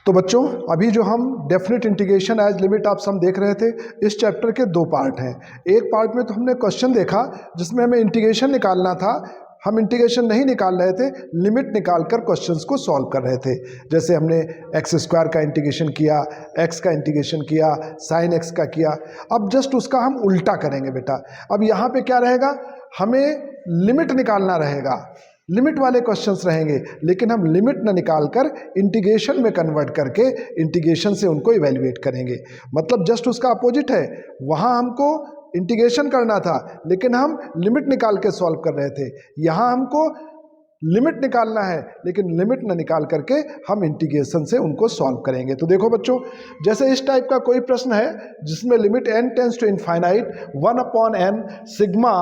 तो बच्चों अभी जो हम definite integration as limit of sum देख रहे थे, इस चैप्टर के दो पार्ट हैं। एक पार्ट में तो हमने क्वेश्चन देखा जिसमें हमें इंटीग्रेशन निकालना था, हम इंटीग्रेशन नहीं निकाल रहे थे, लिमिट निकालकर क्वेश्चंस को सॉल्व कर रहे थे। जैसे हमने एक्स स्क्वायर का इंटीग्रेशन किया, एक्स का इंटीग्रेशन किया, साइन एक्स का किया। अब जस्ट उसका हम उल्टा करेंगे बेटा। अब यहाँ पे क्या रहेगा, हमें लिमिट निकालना रहेगा, लिमिट वाले क्वेश्चंस रहेंगे, लेकिन हम लिमिट न निकाल कर इंटीग्रेशन में कन्वर्ट करके इंटीग्रेशन से उनको इवेल्युएट करेंगे। मतलब जस्ट उसका अपोजिट है, वहाँ हमको इंटीग्रेशन करना था लेकिन हम लिमिट निकाल के सॉल्व कर रहे थे। यहाँ हमको लिमिट निकालना है लेकिन लिमिट न निकाल करके हम इंटीग्रेशन से उनको सॉल्व करेंगे। तो देखो बच्चों, जैसे इस टाइप का कोई प्रश्न है जिसमें limit n tends to infinite 1/n sigma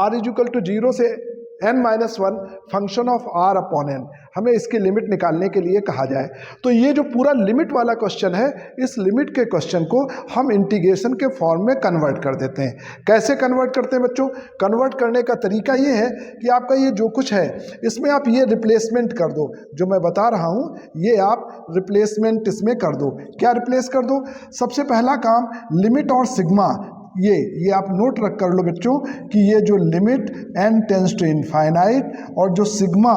r is equal to 0 से n-1 function of r upon n, हमें इसकी लिमिट निकालने के लिए कहा जाए। तो ये जो पूरा लिमिट वाला क्वेश्चन है, इस लिमिट के क्वेश्चन को हम इंटीग्रेशन के फॉर्म में कन्वर्ट कर देते हैं। कैसे कन्वर्ट करते हैं बच्चों? कन्वर्ट करने का तरीका ये है कि आपका ये जो कुछ है इसमें आप ये रिप्लेसमेंट कर दो, जो मैं बता रहा हूँ ये आप रिप्लेसमेंट इसमें कर दो। क्या रिप्लेस कर दो? सबसे पहला काम लिमिट और सिग्मा, ये आप नोट रख कर लो बच्चों कि ये जो limit n tends to infinite और जो sigma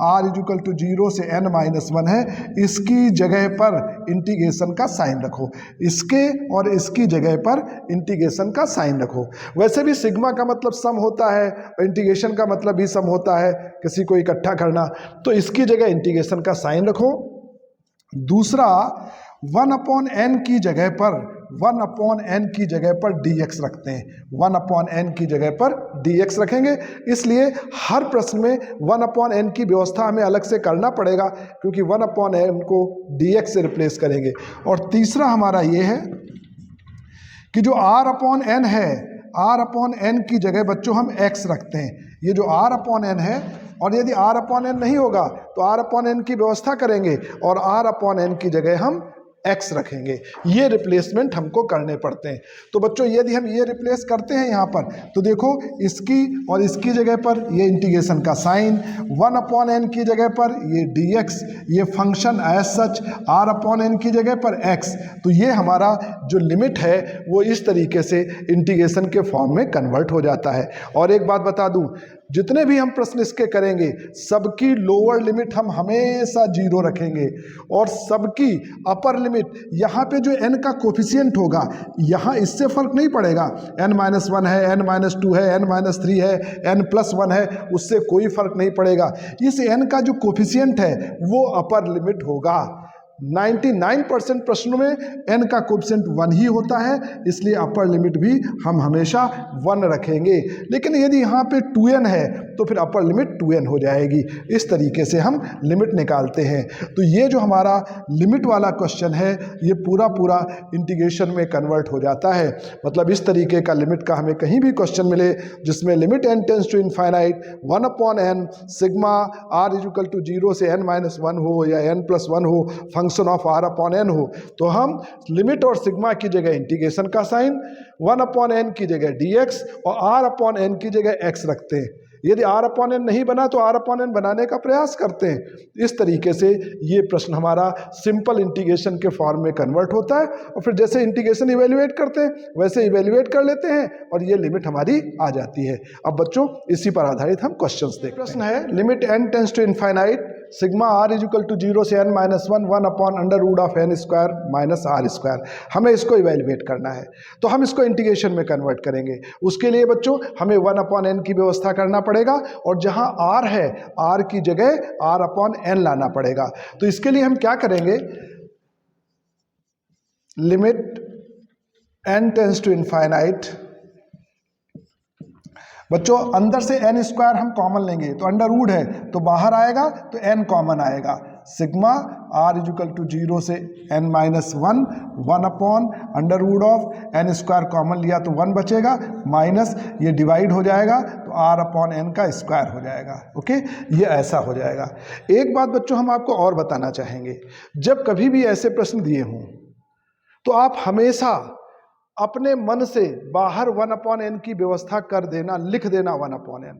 r is equal to 0 से n-1 है, इसकी जगह पर इंटीग्रेशन का साइन रखो, इसके और इसकी जगह पर इंटीग्रेशन का साइन रखो। वैसे भी सिग्मा का मतलब सम होता है और इंटीग्रेशन का मतलब भी सम होता है, किसी को इकट्ठा करना, तो इसकी जगह इंटीग्रेशन का साइन रखो। दूसरा 1/n की जगह पर 1/n की जगह पर dx रखते हैं, 1/n की जगह पर dx रखेंगे। इसलिए हर प्रश्न में 1/n की व्यवस्था हमें अलग से करना पड़ेगा क्योंकि 1/n को dx से रिप्लेस करेंगे। और तीसरा हमारा ये है कि जो r/n है, r/n की जगह बच्चों हम x रखते हैं। ये जो r/n है, और यदि r/n नहीं होगा तो r/n की व्यवस्था करेंगे और r/n की जगह हम x रखेंगे। ये रिप्लेसमेंट हमको करने पड़ते हैं। तो बच्चों यदि हम ये रिप्लेस करते हैं यहाँ पर, तो देखो इसकी और इसकी जगह पर ये इंटीग्रेशन का साइन, 1/n की जगह पर ये dx, ये फंक्शन एज सच r/n की जगह पर x। तो ये हमारा जो लिमिट है वो इस तरीके से इंटीग्रेशन के फॉर्म में कन्वर्ट हो जाता है। और एक बात बता दूं, जितने भी हम प्रश्न इसके करेंगे सबकी लोअर लिमिट हम हमेशा 0 रखेंगे और सबकी अपर लिमिट, यहाँ पे जो n का कोफिशिएंट होगा यहाँ इससे फर्क नहीं पड़ेगा, n-1 है, n-2 है, n-3 है, n+1 है, उससे कोई फर्क नहीं पड़ेगा। इस n का जो कोफिशिएंट है वो अपर लिमिट होगा। 99% प्रश्नों में n का कोफिशिएंट 1 ही होता है, इसलिए अपर लिमिट भी हम हमेशा 1 रखेंगे। लेकिन यदि यहाँ पे 2n है तो फिर अपर लिमिट 2n हो जाएगी। इस तरीके से हम लिमिट निकालते हैं। तो ये जो हमारा लिमिट वाला क्वेश्चन है ये पूरा पूरा इंटीग्रेशन में कन्वर्ट हो जाता है। मतलब इस तरीके का लिमिट का हमें कहीं भी क्वेश्चन मिले जिसमें limit n tends to infinite 1/n sigma r is equal to 0 से n-1 हो या n+1 हो, फंक्शन ऑफ r/n हो, तो हम लिमिट और सिग्मा की जगह इंटीग्रेशन का साइन, 1/n की जगह dx और r/n की जगह x रखते हैं। यदि r/n नहीं बना तो r/n बनाने का प्रयास करते हैं। इस तरीके से ये प्रश्न हमारा सिंपल इंटीग्रेशन के फॉर्म में कन्वर्ट होता है और फिर जैसे इंटीग्रेशन इवेल्युएट करते हैं वैसे इवेल्युएट कर लेते हैं और ये लिमिट हमारी आ जाती है। अब बच्चों इसी पर आधारित हम क्वेश्चंस देखते हैं। प्रश्न है limit n tends to infinite sigma r is equal to 0 से n-1 1/√n² - r²। हमें इसको इवेल्युएट करना है तो हम इसको इंटीग्रेशन में कन्वर्ट करेंगे। उसके लिए बच्चों हमें 1/n की व्यवस्था करना पड़ेगा और जहां r है r की जगह r/n लाना पड़ेगा। तो इसके लिए हम क्या करेंगे, limit n tends to infinite, बच्चों अंदर से n² हम कॉमन लेंगे तो अंडर रूट है तो बाहर आएगा तो n कॉमन आएगा, sigma r is equal to 0 से n-1 1/√n² कॉमन लिया तो 1 बचेगा, माइनस ये डिवाइड हो जाएगा तो r/n का स्क्वायर हो जाएगा। ओके, ये ऐसा हो जाएगा। एक बात बच्चों हम आपको और बताना चाहेंगे, जब कभी भी ऐसे प्रश्न दिए हों तो आप हमेशा अपने मन से बाहर 1/n की व्यवस्था कर देना, लिख देना 1/n।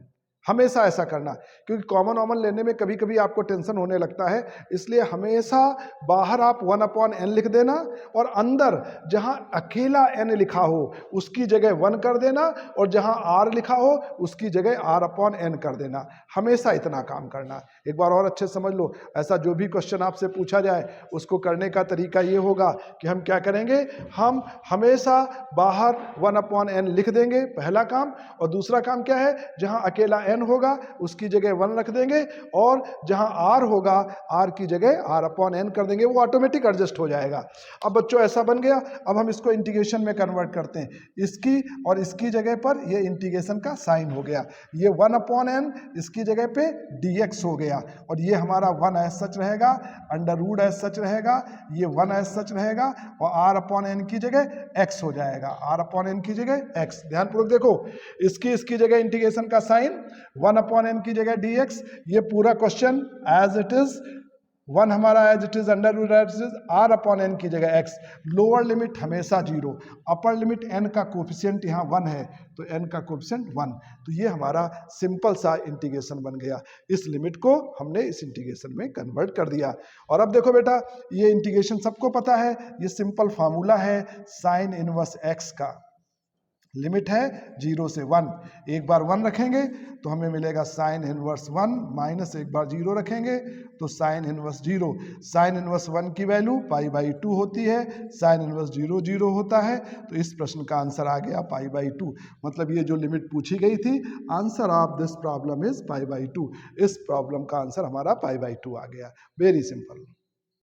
हमेशा ऐसा करना, क्योंकि कॉमन ऑमन लेने में कभी कभी आपको टेंशन होने लगता है, इसलिए हमेशा बाहर आप 1/n लिख देना और अंदर जहां अकेला n लिखा हो उसकी जगह 1 कर देना और जहां r लिखा हो उसकी जगह r/n कर देना। हमेशा इतना काम करना। एक बार और अच्छे समझ लो, ऐसा जो भी क्वेश्चन आपसे पूछा जाए उसको करने का तरीका ये होगा कि हम क्या करेंगे, हम हमेशा बाहर 1/n लिख देंगे, पहला काम। और दूसरा काम क्या है, जहां अकेला n होगा उसकी जगह 1 रख देंगे और जहां r होगा r की जगह r/n कर देंगे, वो ऑटोमेटिक एडजस्ट हो जाएगा। अब बच्चों ऐसा बन गया, अब हम इसको इंटीग्रेशन में कन्वर्ट करते हैं। इसकी और इसकी जगह पर ये इंटीग्रेशन का साइन हो गया, ये 1/n इसकी जगह पे dx हो गया और ये हमारा 1 एज सच रहेगा, अंडर रूट एज सच रहेगा, ये 1 एज सच रहेगा और r/n की जगह x हो जाएगा, r/n की जगह x। ध्यानपूर्वक देखो, इसकी जगह इंटीग्रेशन का साइन, 1/n की जगह dx, ये पूरा क्वेश्चन एज इट इज, 1 हमारा as it is, under root as it is, r/n की जगह x। लोअर लिमिट हमेशा 0, अपर लिमिट n का कोफिशिएंट यहाँ 1 है तो n का कोफिशिएंट 1। तो ये हमारा सिंपल सा इंटीग्रेशन बन गया। इस लिमिट को हमने इस इंटीग्रेशन में कन्वर्ट कर दिया। और अब देखो बेटा, ये इंटीग्रेशन सबको पता है, ये सिंपल फार्मूला है साइन इनवर्स x का। लिमिट है 0 से 1, एक बार 1 रखेंगे तो हमें मिलेगा साइन इनवर्स 1 माइनस एक बार 0 रखेंगे तो साइन इनवर्स 0। साइन इनवर्स 1 की वैल्यू π/2 होती है, साइन इनवर्स 0 0 होता है, तो इस प्रश्न का आंसर आ गया π/2। मतलब ये जो लिमिट पूछी गई थी, answer of this problem is π/2। इस प्रॉब्लम का आंसर हमारा π/2 आ गया। Very simple.